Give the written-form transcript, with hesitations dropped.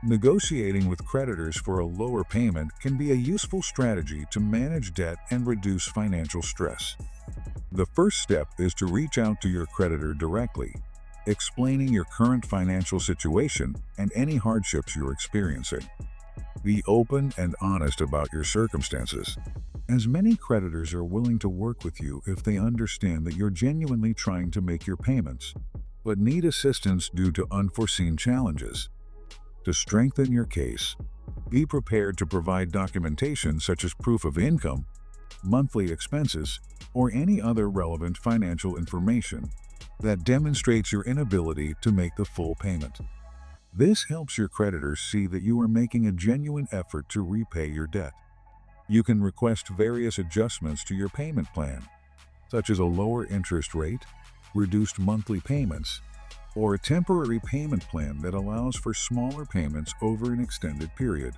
Negotiating with creditors for a lower payment can be a useful strategy to manage debt and reduce financial stress. The first step is to reach out to your creditor directly, explaining your current financial situation and any hardships you're experiencing. Be open and honest about your circumstances, as many creditors are willing to work with you if they understand that you're genuinely trying to make your payments, but need assistance due to unforeseen challenges. To strengthen your case, be prepared to provide documentation such as proof of income, monthly expenses, or any other relevant financial information that demonstrates your inability to make the full payment. This helps your creditors see that you are making a genuine effort to repay your debt. You can request various adjustments to your payment plan, such as a lower interest rate, reduced monthly payments, or a temporary payment plan that allows for smaller payments over an extended period.